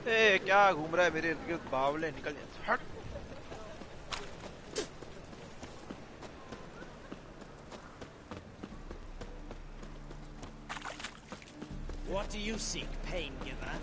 ए क्या घूम रहा है मेरे इर्द गिर्द? बावले निकल जा, हट। What do you seek, pain giver?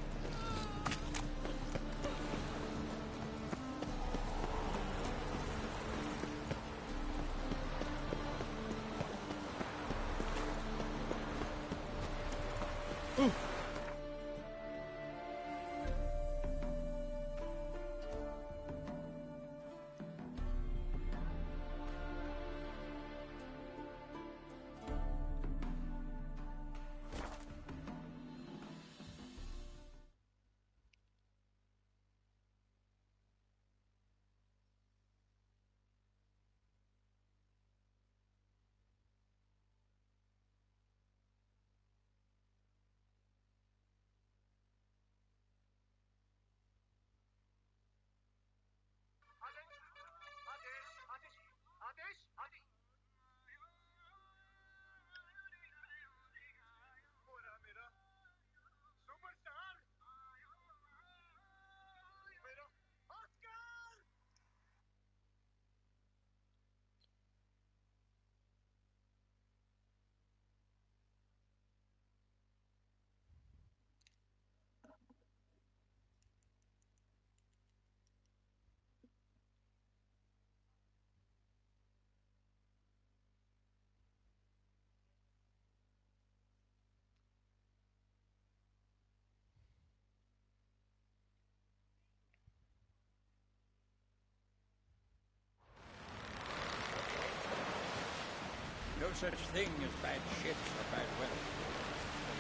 No such thing as bad ships or bad weather.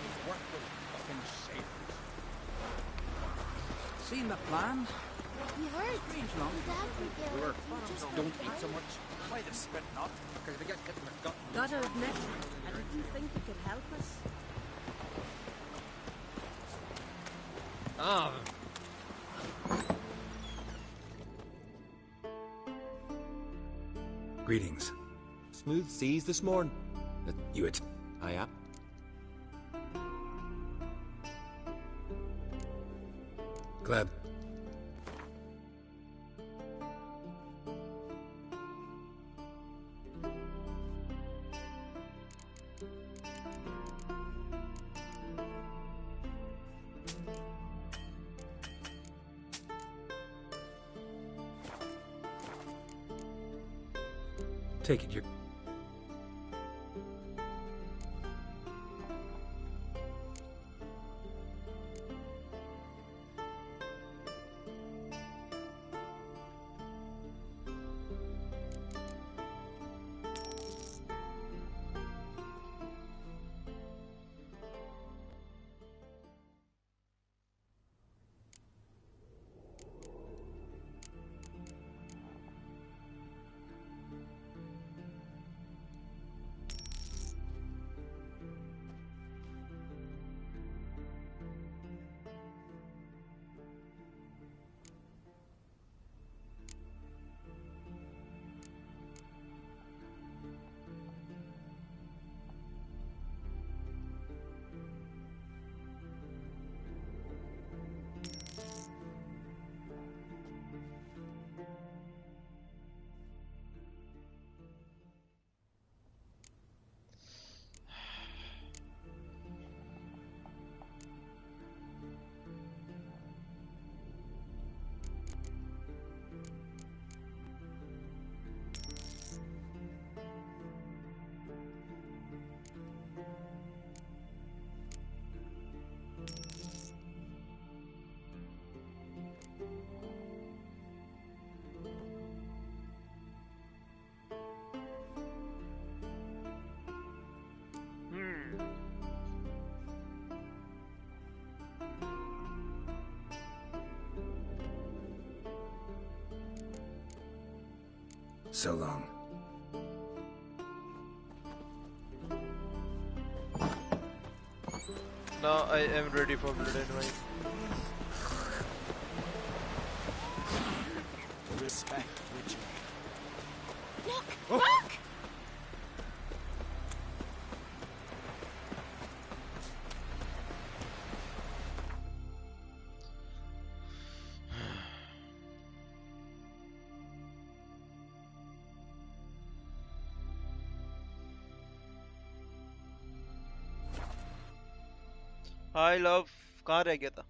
It's work with fucking sailors. Seen the plan? We heard. Strange long. Dad would get We were just don't eat so much. Might have spit not, because they get getting their gut. Gotta admit, I didn't think you could help us. Ah. Greetings. Smooth seas this morning. You it? I am. Gleb. Take it, you're... So long. Now I am ready for blood and wine. Respect, Richard. Look! Oh. Look! Hi love कहाँ रह गया था?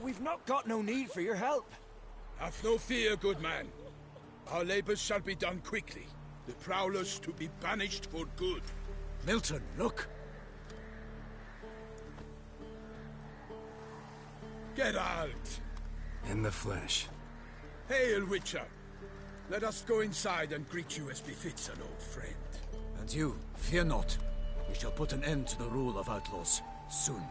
We've not got no need for your help. Have no fear, good man. Our labors shall be done quickly. The prowlers to be banished for good. Milton, look! Geralt! In the flesh. Hail, Witcher! Let us go inside and greet you as befits an old friend. And you, fear not. We shall put an end to the rule of outlaws, soon.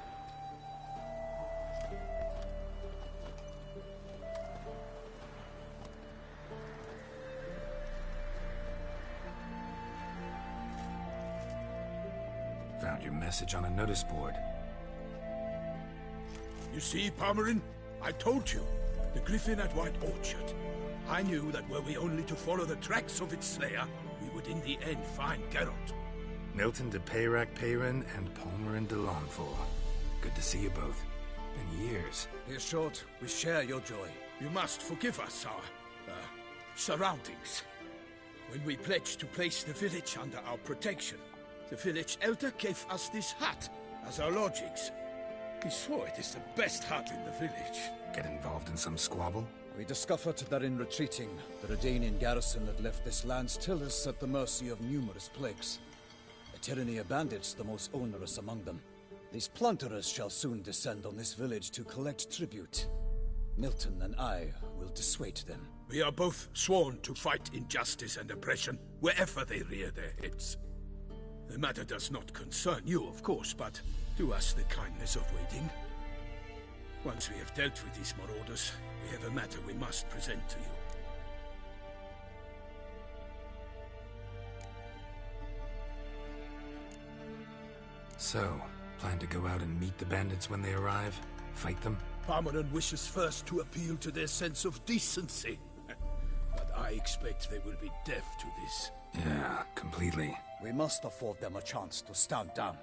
Found your message on a notice board. You see, Palmerin? I told you. The griffin at White Orchard. I knew that were we only to follow the tracks of its slayer, we would in the end find Geralt. Milton de Peyrac Peyrin and Palmerin de Lawnful. Good to see you both. Been years. Be assured, we share your joy. You must forgive us our, surroundings. When we pledged to place the village under our protection, the village elder gave us this hut as our lodgings. We swore it is the best hut in the village. Get involved in some squabble? We discovered that in retreating, the Redanian garrison had left this land still is at the mercy of numerous plagues. A tyranny of bandits, the most onerous among them. These plunderers shall soon descend on this village to collect tribute. Milton and I will dissuade them. We are both sworn to fight injustice and oppression wherever they rear their heads. The matter does not concern you, of course, but do us the kindness of waiting. Once we have dealt with these marauders, we have a matter we must present to you. So, plan to go out and meet the bandits when they arrive? Fight them? Palmerin wishes first to appeal to their sense of decency. But I expect they will be deaf to this. Yeah, completely. We must afford them a chance to stand down.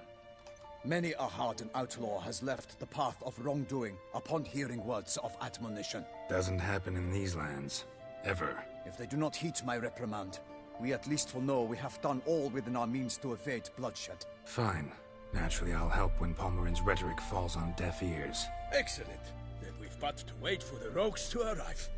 Many a hardened outlaw has left the path of wrongdoing upon hearing words of admonition. Doesn't happen in these lands. Ever. If they do not heed my reprimand, we at least will know we have done all within our means to evade bloodshed. Fine. Naturally, I'll help when Palmerin's rhetoric falls on deaf ears. Excellent. Then we've but to wait for the rogues to arrive.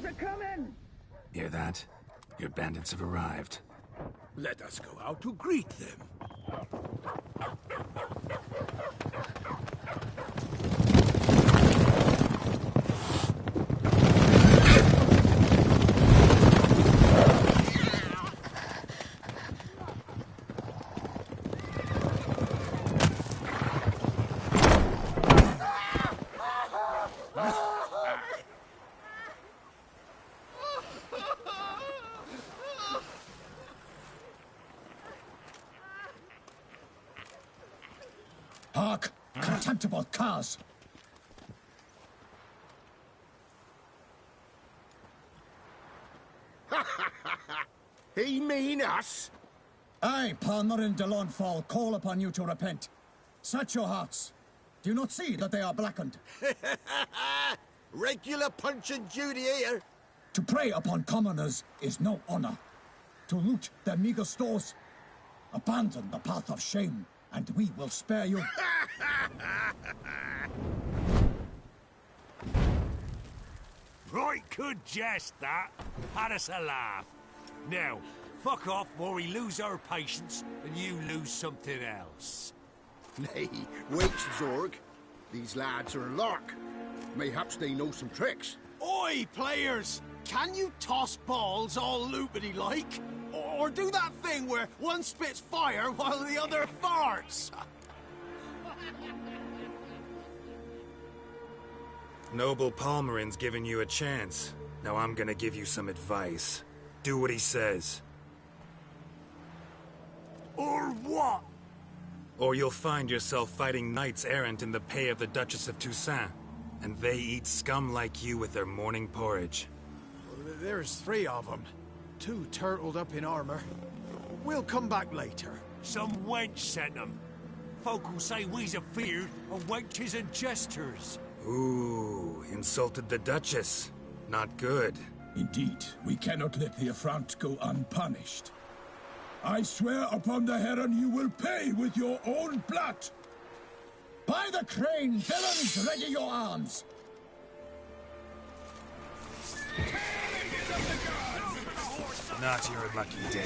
They're coming! Hear that? Your bandits have arrived. Let us go out to greet them. Hark! Contemptible cars! He mean us? I, Palmer and Delonfall, call upon you to repent. Search your hearts. Do you not see that they are blackened? Regular Punch and Judy here. To prey upon commoners is no honor. To loot their meager stores, abandon the path of shame, and we will spare you. Right good jest, that. Had us a laugh. Now, fuck off or we lose our patience and you lose something else. Nay, wait, Zorg. These lads are a lark. Mayhaps they know some tricks. Oi, players! Can you toss balls all loopity-like? Or do that thing where one spits fire while the other farts? Noble Palmerin's giving you a chance. Now I'm gonna give you some advice. Do what he says. Or what? Or you'll find yourself fighting knights errant in the pay of the Duchess of Toussaint. And they eat scum like you with their morning porridge. There's 3 of them. 2 turtled up in armor. We'll come back later. Some wench sent them. Folk will say we's afeard of wenches and jesters. Ooh, insulted the Duchess. Not good. Indeed, we cannot let the affront go unpunished. I swear upon the Heron you will pay with your own blood. By the crane, villains, ready your arms. Not your lucky day.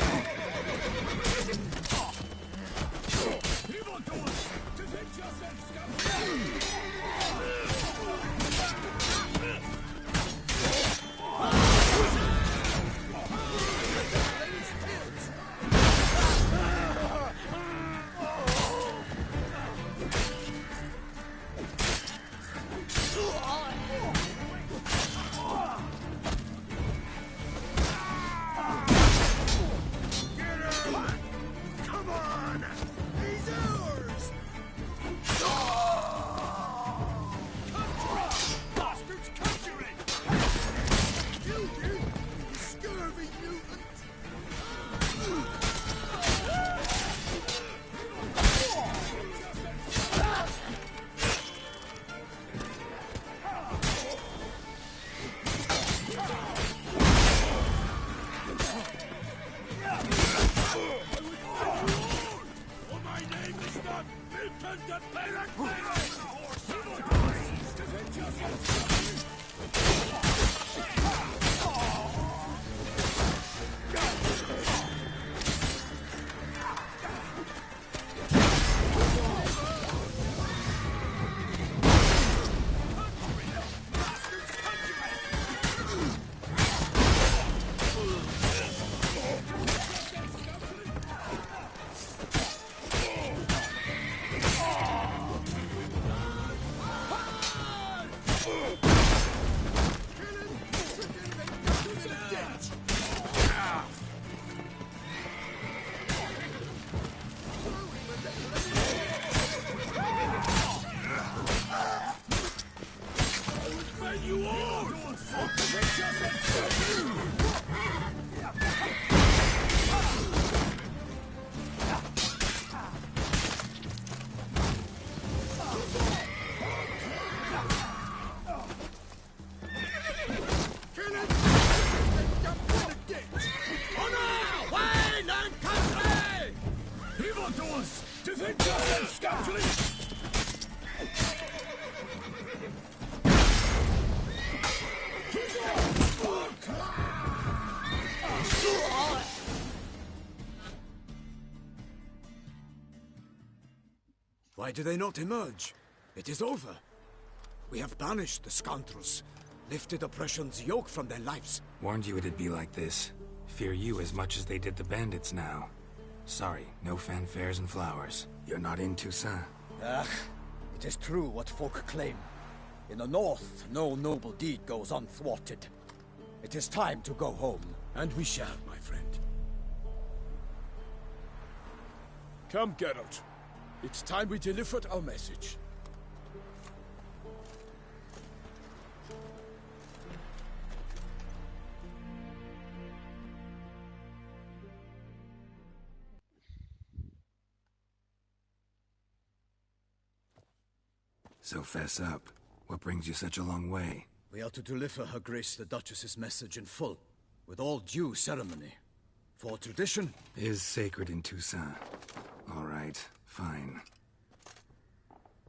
Why do they not emerge? It is over. We have banished the scoundrels, lifted oppression's yoke from their lives. Warned you it'd be like this. Fear you as much as they did the bandits now. Sorry, no fanfares and flowers. You're not in Toussaint. Ah, it is true what folk claim. In the north, no noble deed goes unthwarted. It is time to go home. And we shall, my friend. Come, Geralt. It's time we delivered our message. So fess up. What brings you such a long way? We are to deliver Her Grace the Duchess's message in full, with all due ceremony. For tradition is sacred in Toussaint. All right, fine.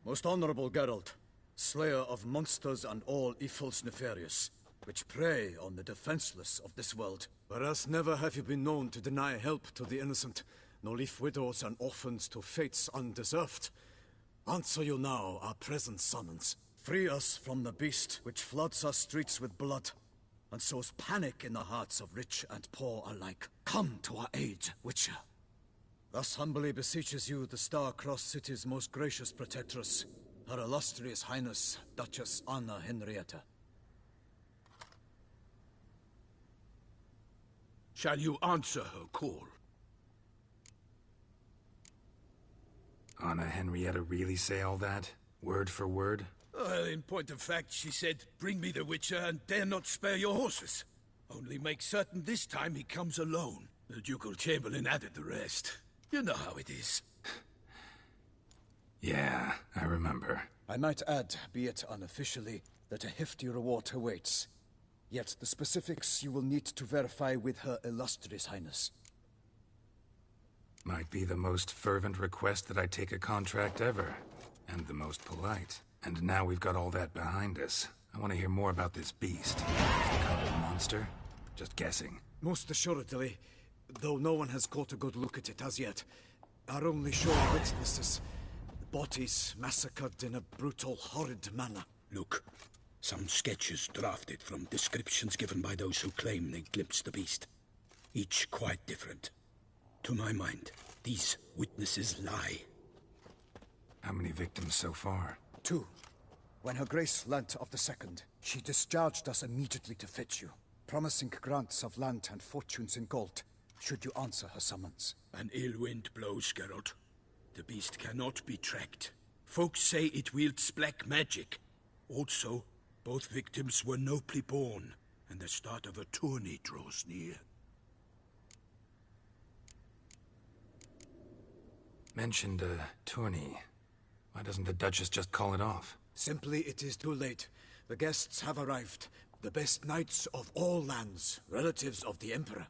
Most honorable Geralt, slayer of monsters and all evils nefarious, which prey on the defenseless of this world. Whereas never have you been known to deny help to the innocent, nor leave widows and orphans to fates undeserved. Answer you now our present summons. Free us from the beast which floods our streets with blood, and sows panic in the hearts of rich and poor alike. Come to our aid, Witcher. Thus humbly beseeches you the Star-Crossed City's most gracious protectress, Her Illustrious Highness, Duchess Anna Henrietta. Shall you answer her call? Anna Henrietta really say all that? Word for word? Well, in point of fact, she said, bring me the Witcher and dare not spare your horses. Only make certain this time he comes alone. The Ducal Chamberlain added the rest. You know how it is. Yeah, I remember. I might add, be it unofficially, that a hefty reward awaits. Yet the specifics you will need to verify with Her Illustrious Highness. Might be the most fervent request that I take a contract ever. And the most polite. And now we've got all that behind us. I want to hear more about this beast. Some kind of monster? Just guessing. Most assuredly, though no one has caught a good look at it as yet. Our only sure witnesses. Bodies massacred in a brutal, horrid manner. Look, some sketches drafted from descriptions given by those who claim they glimpsed the beast. Each quite different. To my mind, these witnesses lie. How many victims so far? 2. When Her Grace learnt of the second, she discharged us immediately to fetch you, promising grants of land and fortunes in gold, should you answer her summons. An ill wind blows, Geralt. The beast cannot be tracked. Folks say it wields black magic. Also, both victims were nobly born, and the start of a tourney draws near. Mentioned a tourney. Why doesn't the Duchess just call it off? Simply, it is too late. The guests have arrived. The best knights of all lands, relatives of the Emperor.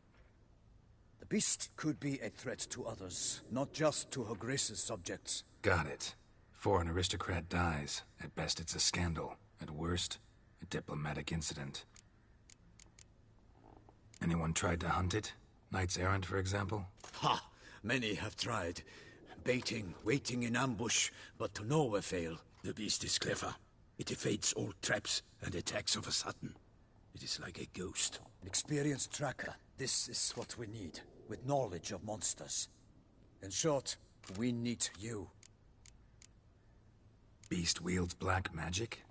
The beast could be a threat to others, not just to Her Grace's subjects. Got it. Before an aristocrat dies, at best it's a scandal. At worst, a diplomatic incident. Anyone tried to hunt it? Knights errant, for example? Ha! Many have tried. Baiting, waiting in ambush, but to no avail. The beast is clever. It evades all traps and attacks of a sudden. It is like a ghost. An experienced tracker. This is what we need, with knowledge of monsters. In short, we need you. Beast wields black magic?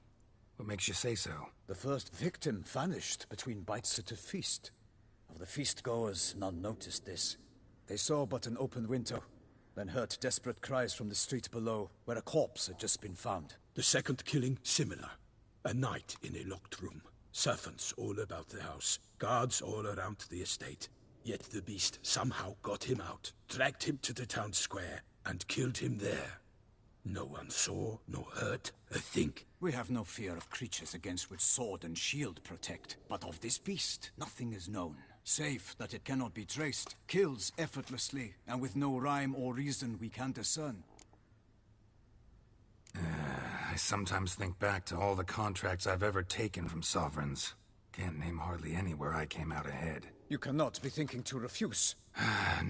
What makes you say so? The first victim vanished between bites at a feast. Of the feast-goers, none noticed this. They saw but an open window, then heard desperate cries from the street below, where a corpse had just been found. The second killing, similar. A night in a locked room. Servants all about the house. Guards all around the estate. Yet the beast somehow got him out, dragged him to the town square, and killed him there. No one saw, nor heard a thing. We have no fear of creatures against which sword and shield protect. But of this beast, nothing is known. Save that it cannot be traced, kills effortlessly, and with no rhyme or reason we can discern. I sometimes think back to all the contracts I've ever taken from sovereigns. Can't name hardly any where I came out ahead. You cannot be thinking to refuse.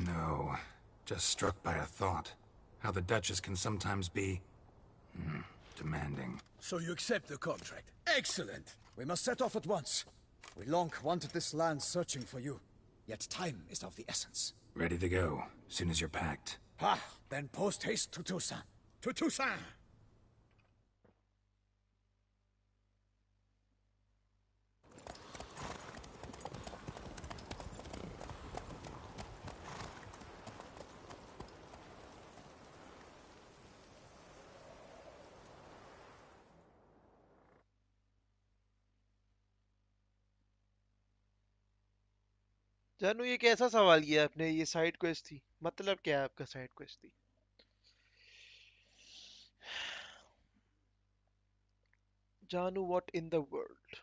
No. Just struck by a thought. How the Duchess can sometimes be... demanding. So you accept the contract. Excellent! We must set off at once. We long wanted this land searching for you. Yet time is of the essence. Ready to go, soon as you're packed. Ha! Then post-haste to Toussaint. To Toussaint! जानू ये कैसा सवाल किया आपने? ये side quest थी, मतलब क्या है आपका साइड क्वेस्ट थी? जानू, what in the world?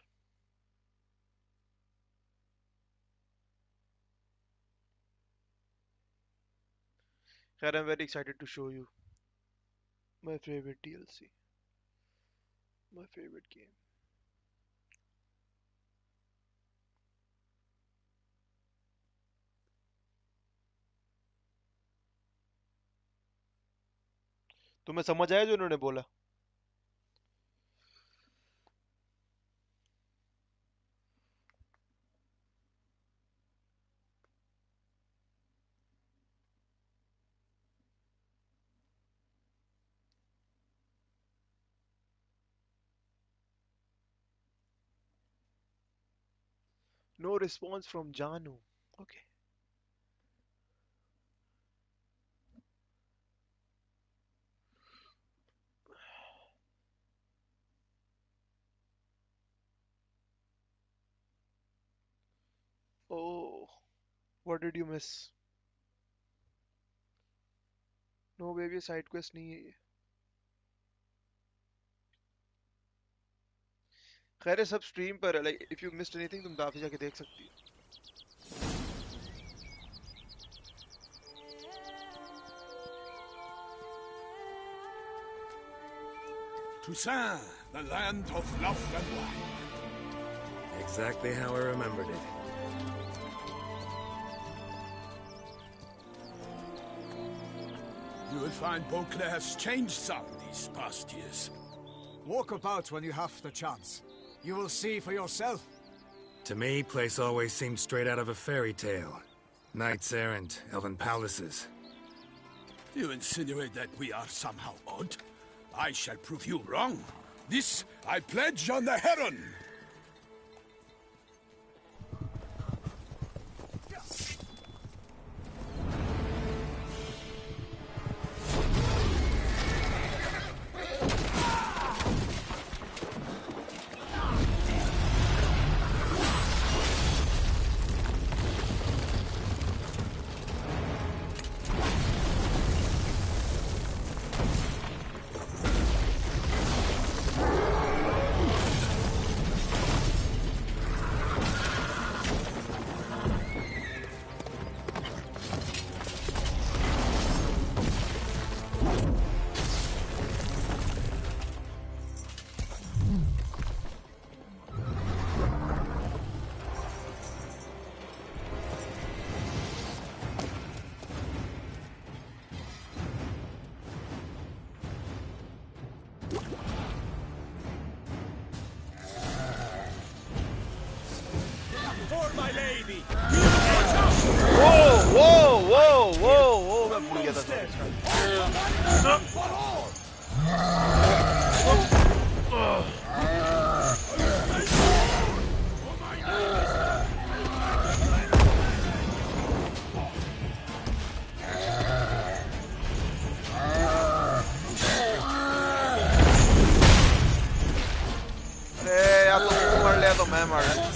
खैर, I'm very excited to show you my favorite DLC, my favorite game. तुम्हें समझ आया जो उन्होंने बोला? No response from Janu. Okay. Oh, what did you miss? No baby, side quest नहीं है ये. खैर ये सब स्ट्रीम पर है. Like if you missed anything तुम वापस जाके देख सकती हो. Toussaint, the land of love and wine. Exactly how I remembered it. You will find Beauclair has changed some these past years. Walk about when you have the chance. You will see for yourself. To me, place always seemed straight out of a fairy tale. Knights errant, elven palaces. You insinuate that we are somehow odd? I shall prove you wrong. This I pledge on the Heron! मैं भूल गया अरे या तो तू मर लिया तो मैं मर गया.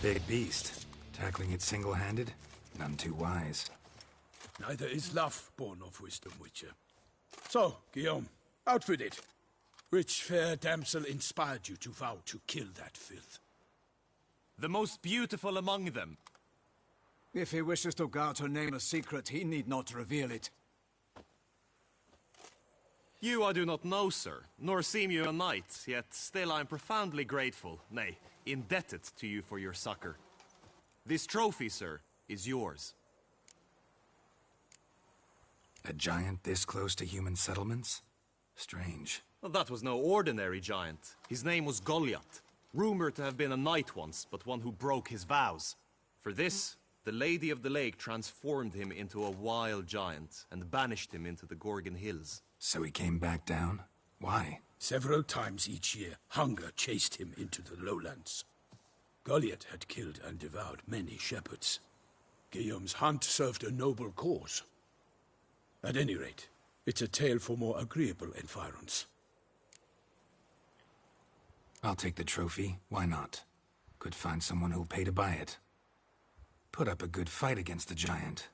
Big beast. Tackling it single-handed? None too wise. Neither is love born of wisdom, Witcher. So, Guillaume, out with it. Which fair damsel inspired you to vow to kill that filth? The most beautiful among them. If he wishes to guard her name a secret, he need not reveal it. You I do not know, sir, nor seem you a knight, yet still I am profoundly grateful, nay, indebted to you for your succor. This trophy, sir, is yours. A giant this close to human settlements? Strange. Well, that was no ordinary giant. His name was Goliath. Rumored to have been a knight once, but one who broke his vows. For this, the Lady of the Lake transformed him into a wild giant and banished him into the Gorgon Hills. So he came back down? Why? Several times each year, hunger chased him into the lowlands. Goliath had killed and devoured many shepherds. Guillaume's hunt served a noble cause. At any rate, it's a tale for more agreeable environs. I'll take the trophy. Why not? Could find someone who'll pay to buy it. Put up a good fight against the giant.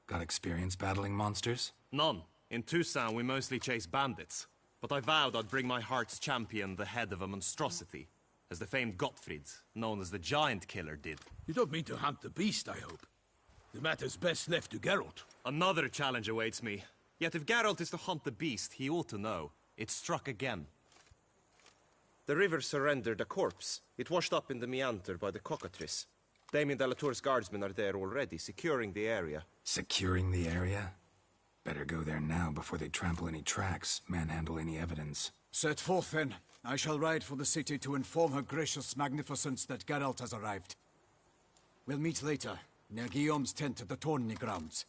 Got experience battling monsters? None. In Toussaint, we mostly chase bandits. But I vowed I'd bring my heart's champion the head of a monstrosity, as the famed Gottfried, known as the Giant Killer, did. You don't mean to hunt the beast, I hope. The matter's best left to Geralt. Another challenge awaits me. Yet if Geralt is to hunt the beast, he ought to know. It struck again. The river surrendered a corpse. It washed up in the meander by the cockatrice. Damien de la Tour's guardsmen are there already, securing the area. Securing the area? Better go there now before they trample any tracks, manhandle any evidence. Set forth, then. I shall ride for the city to inform her gracious magnificence that Geralt has arrived. We'll meet later, near Guillaume's tent at the Tourney grounds.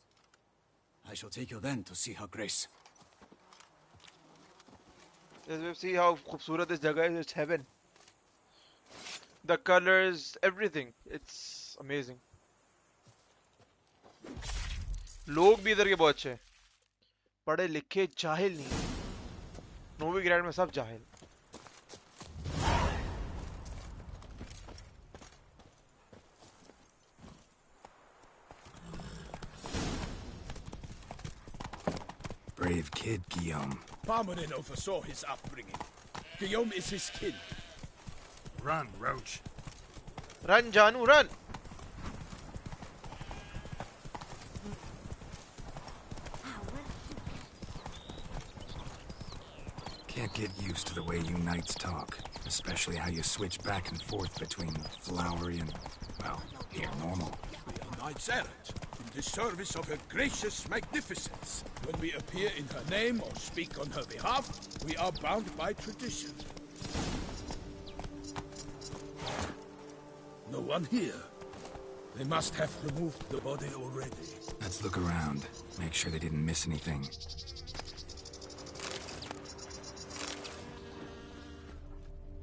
I shall take you then to see her grace. Let's see how खूबसूरत this जगह is. It's heaven. The colors, everything. It's amazing. लोग भी इधर के बहुत अच्छे हैं. पढ़े लिखे जाहिल नहीं. नोविग्राड में सब जाहिल. Brave kid, Guillaume. Parmanin oversaw his upbringing. Guillaume is his kin. Run, Roach. Run, Janu, run! Can't get used to the way you knights talk, especially how you switch back and forth between flowery and, well, here, normal. We are knights errant, in the service of her gracious magnificence. When we appear in her name or speak on her behalf, we are bound by tradition. No one here. They must have removed the body already. Let's look around, make sure they didn't miss anything.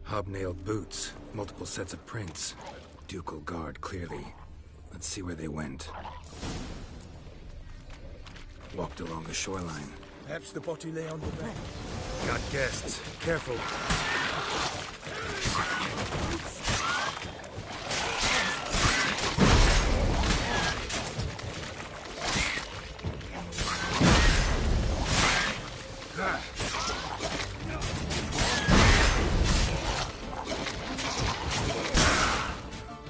Hobnailed boots, multiple sets of prints. Ducal guard, clearly. Let's see where they went. Walked along the shoreline. Perhaps the body lay on the bank. Got guests. Careful.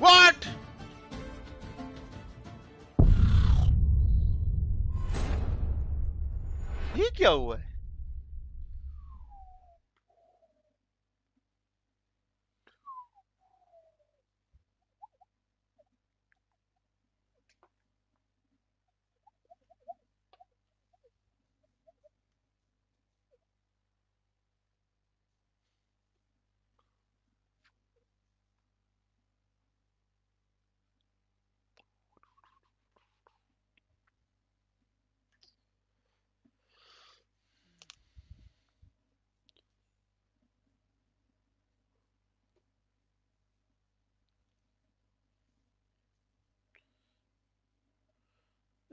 What? ये क्या हुआ है?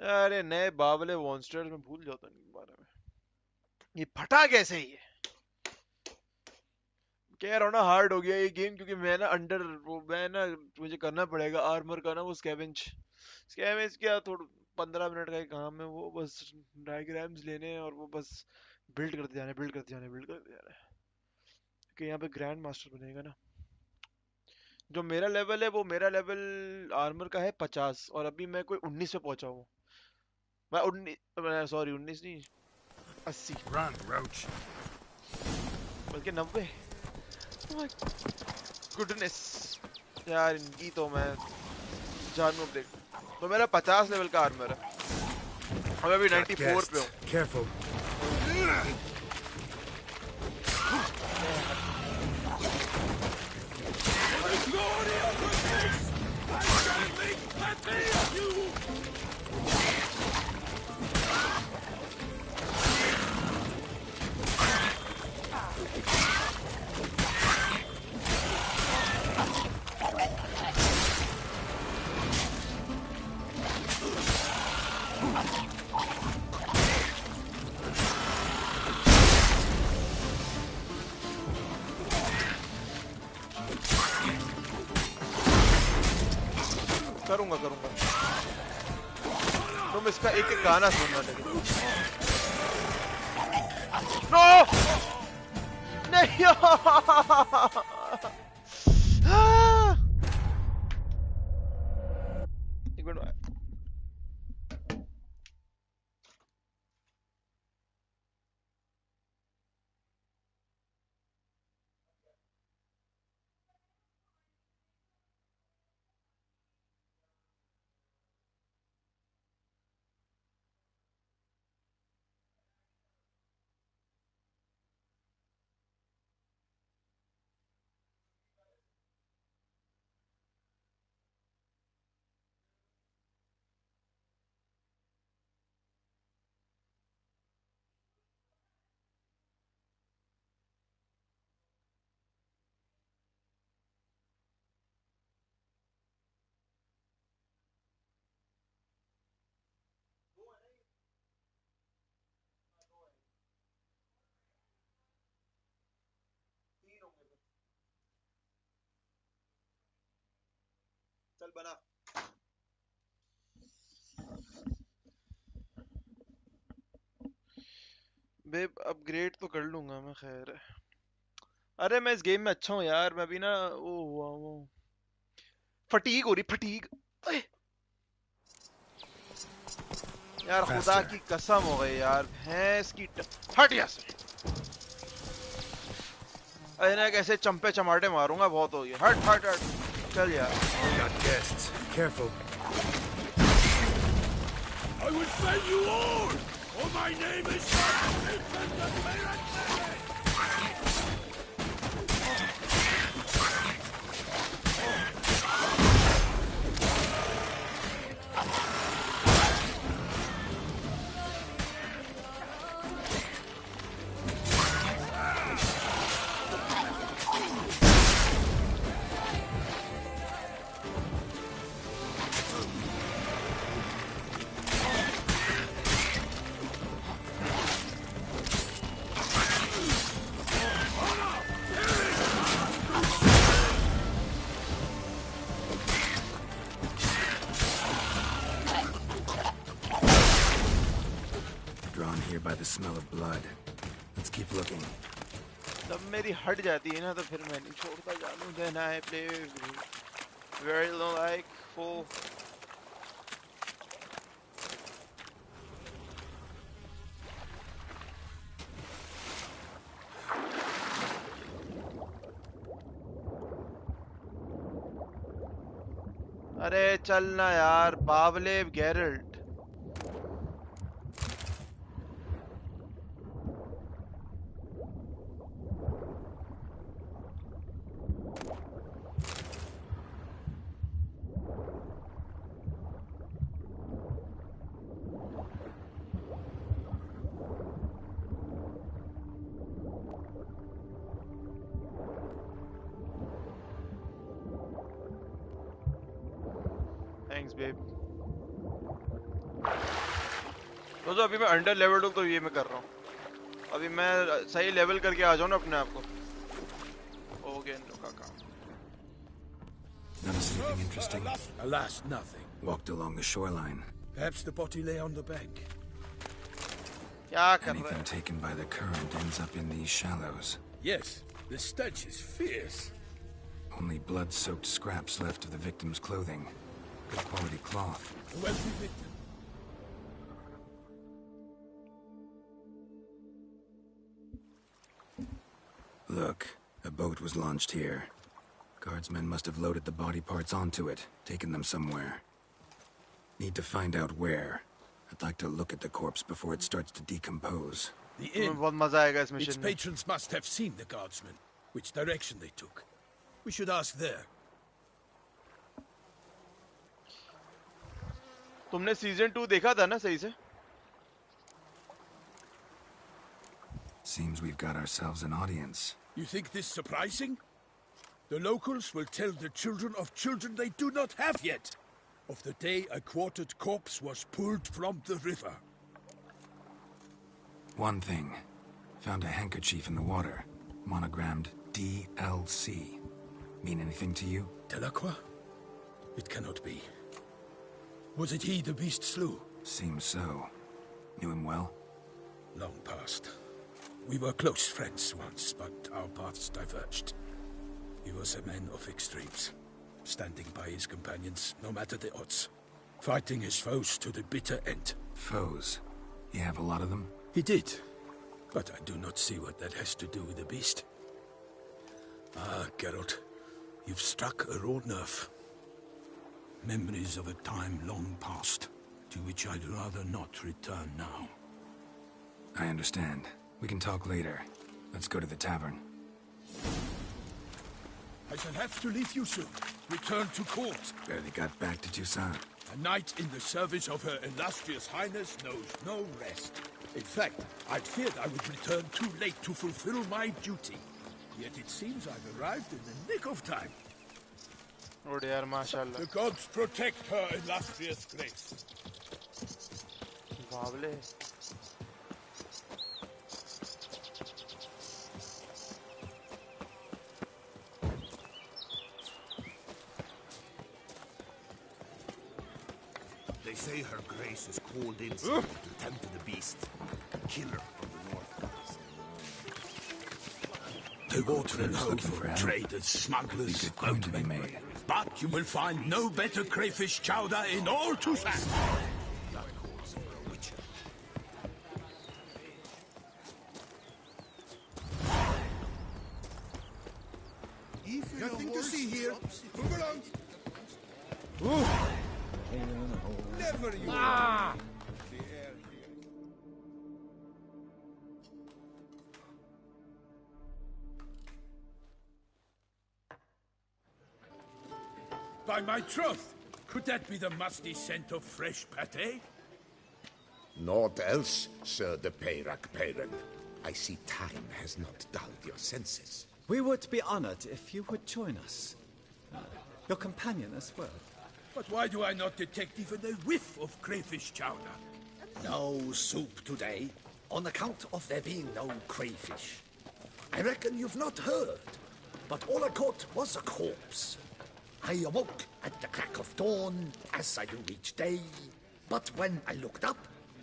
अरे नए बावले monsters में भूल जाता हूँ इनके बारे में. ये फटा कैसे ये? कह रहा हूँ ना हार्ड हो गया ये गेम क्योंकि मैं ना मुझे करना पड़ेगा आर्मर का ना वो स्कैवेंज क्या थोड़ा 15 मिनट का ही काम है वो बस डायग्राम्स लेने हैं और वो बस बिल्ड करते जाने कि यहाँ पे ग्रैंड मास्टर बनेगा ना. जो मेरा लेवल है वो मेरा लेवल आर्मर का है 50 और अभी मैं कोई 19 पे पहुंचा हूँ. मैं 19 नहीं 80. Run, Roach. बल्कि 90. गुडनेस यार इनकी तो मैं जानू देख. तो मेरा 50 लेवल का आर्मर है. मैं अभी Got 94 पे हूँ. guests. Careful. करूँगा. तुम इसका एक एक गाना सुनना लेकिन. नो नहीं. एक मिनट. चल बना. बेब अपग्रेड तो कर लूंगा मैं. खैर है. अरे मैं इस गेम में अच्छा हूँ यार. मैं अभी ना वो हुआ वो फटीग हो रही. फटीग यार. खुदा Faster. की कसम हो गई यार. भैंस की हट यहाँ से. अरे ना कैसे चंपे चमाटे मारूंगा. बहुत हो गया. हट हट हट. चल यार. Got guests. Careful. I will fell you all, for my name is Drawn here by the smell of blood. Let's keep looking. जब मेरी हट जाती है ना तो फिर मैं नहीं छोड़ता जानू. Then I play very low like full. अरे चलना यार. बावले गैरल्ट. Thanks babe. तो अभी मैं अंडर लेवल हूँ तो ये मैं कर रहा हूँ. अभी मैं सही लेवल करके आ जाऊँ ना अपने आप को. हो गया इन लोगों का काम. Notice anything interesting? Alas, nothing. Walked along the shoreline. Perhaps the body lay on the bank. क्या कर रहा Anything है? taken by the current ends up in these shallows. Yes, the stench is fierce. Only blood-soaked scraps left of the victim's clothing. Good quality cloth. A wealthy victim. Look, a boat was launched here. Guardsmen must have loaded the body parts onto it, taken them somewhere. Need to find out where. I'd like to look at the corpse before it starts to decompose. The inn. बहुत मजा आएगा इस Its mission में. patrons must have seen the guardsmen, which direction they took. We should ask there. तुमने season 2 देखा था ना सही से? Seems we've got ourselves an audience. You think this surprising? The locals will tell the children of children they do not have yet of the day a quartered corpse was pulled from the river. One thing. Found a handkerchief in the water. Monogrammed DLC. Mean anything to you? Delacroix? It cannot be. Was it he the beast slew? Seems so. Knew him well? Long past. We were close friends once, but our paths diverged. He was a man of extremes, standing by his companions, no matter the odds. Fighting his foes to the bitter end. Foes? You have a lot of them? He did. But I do not see what that has to do with the beast. Ah, Geralt, you've struck a raw nerve. Memories of a time long past, to which I'd rather not return now. I understand. We can talk later. Let's go to the tavern. I shall have to leave you soon. Return to court. Barely got back to Toussaint. A knight in the service of Her Illustrious Highness knows no rest. In fact, I'd feared I would return too late to fulfill my duty. Yet it seems I've arrived in the nick of time. और यार माशाल्लाह. The gods protect Her Illustrious Grace. बावले. They say Her Grace is called in to tend to the beast. Killer from the north. They water and hope looking for for help. traders, smugglers, Good coin to be made. But you will find no better crayfish chowder in all Toussaint. Nothing to see here. Move along. Never you. By my troth, could that be the musty scent of fresh pate? Naught else, Sir de Peyrac Peyran. I see time has not dulled your senses. We would be honored if you would join us. Your companion as well. But why do I not detect even a whiff of crayfish chowder? No soup today, on account of there being no crayfish. I reckon you've not heard, but all I caught was a corpse. I awoke at the crack of dawn, as I do each day, but when I looked up,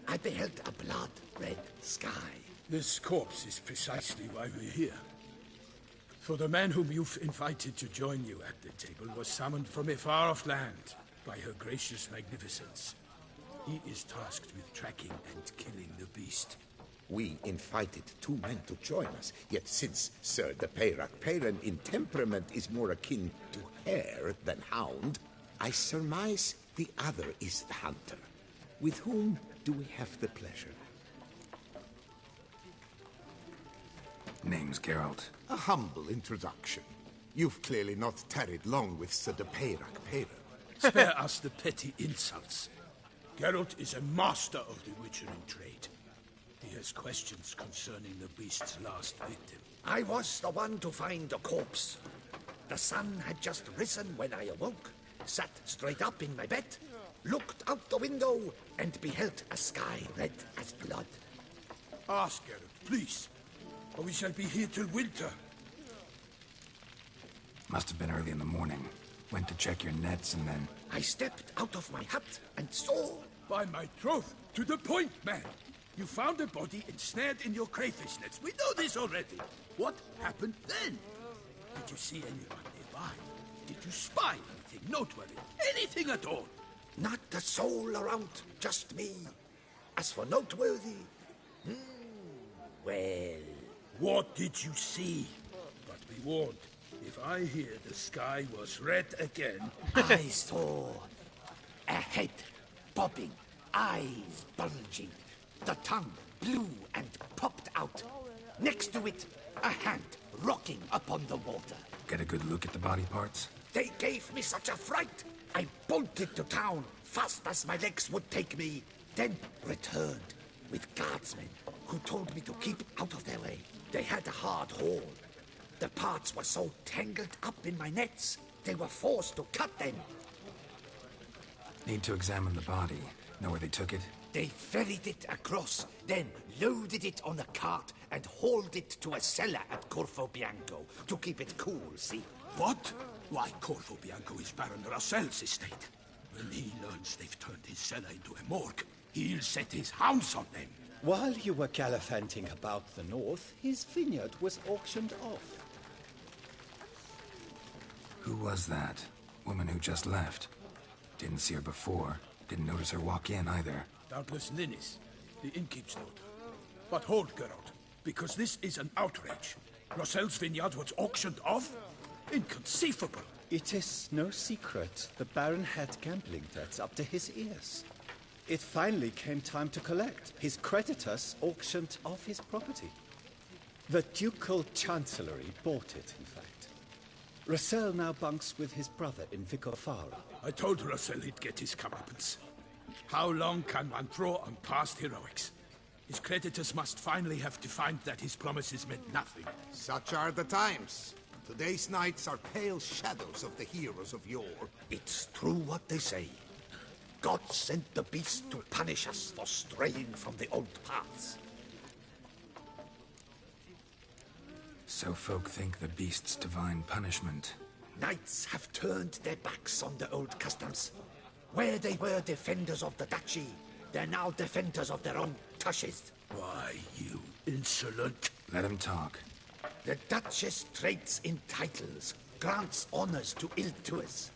I beheld a blood-red sky. This corpse is precisely why we're here. For the man whom you've invited to join you at the table was summoned from a far-off land by Her Gracious Magnificence. He is tasked with tracking and killing the beast. We invited two men to join us, yet since Sir de Peyrac Peyran in temperament is more akin to hare than hound, I surmise the other is the hunter. With whom do we have the pleasure? Name's Geralt. A humble introduction. You've clearly not tarried long with Sir de Peyrac Peyran. Spare us the petty insults. Geralt is a master of the witchering trade. He has questions concerning the beast's last victim. I was the one to find the corpse. The sun had just risen when I awoke, sat straight up in my bed, looked out the window, and beheld a sky red as blood. Ask Geralt, please, or we shall be here till winter. Must have been early in the morning. Went to check your nets and then... I stepped out of my hut and saw... By my troth, to the point, man! You found a body ensnared in your crayfish nets. We know this already. What happened then? Did you see anyone nearby? Did you spy anything noteworthy? Anything at all? Not a soul around, just me. As for noteworthy... well... What did you see? But be warned, if I hear the sky was red again... I saw a head bobbing eyes bulging, the tongue blue and popped out. Next to it, a hand rocking upon the water. Get a good look at the body parts? They gave me such a fright. I bolted to town fast as my legs would take me, then returned with guardsmen who told me to keep out of their way. They had a hard haul. The parts were so tangled up in my nets, they were forced to cut them. Need to examine the body. Know where they took it? They ferried it across, then loaded it on a cart and hauled it to a cellar at Corvo Bianco to keep it cool, see? What? Why, Corvo Bianco is Baron Russell's estate. When he learns they've turned his cellar into a morgue, he'll set his hounds on them. While you were gallivanting about the north, his vineyard was auctioned off. Who was that? Woman who just left. Didn't see her before. Didn't notice her walk in either. Doubtless Ninnis, the innkeep's daughter. But hold, Geralt, because this is an outrage. Russell's vineyard was auctioned off? Inconceivable! It is no secret the Baron had gambling debts up to his ears. It finally came time to collect. His creditors auctioned off his property. The Ducal Chancellery bought it, in fact. Russell now bunks with his brother in Vicofara. I told Russell he'd get his comeuppance. How long can one draw on past heroics? His creditors must finally have to find that his promises meant nothing. Such are the times. Today's knights are pale shadows of the heroes of yore. It's true what they say. God sent the beast to punish us for straying from the old paths. So folk think the beast's divine punishment. Knights have turned their backs on the old customs. Where they were defenders of the duchy, they're now defenders of their own tushes. Why, you insolent... Let him talk. The Duchess trades in titles, grants honors to ill-doers.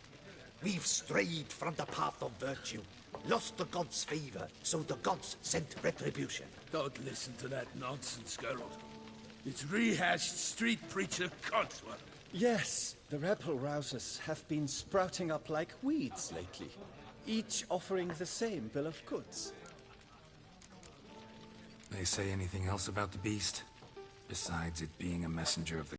We've strayed from the path of virtue, lost the gods' favor, so the gods sent retribution. Don't listen to that nonsense, Geralt. It's rehashed street preacher codswallop. Yes, the rebel rousers have been sprouting up like weeds lately, each offering the same bill of goods. They say anything else about the beast? Besides it being a messenger of the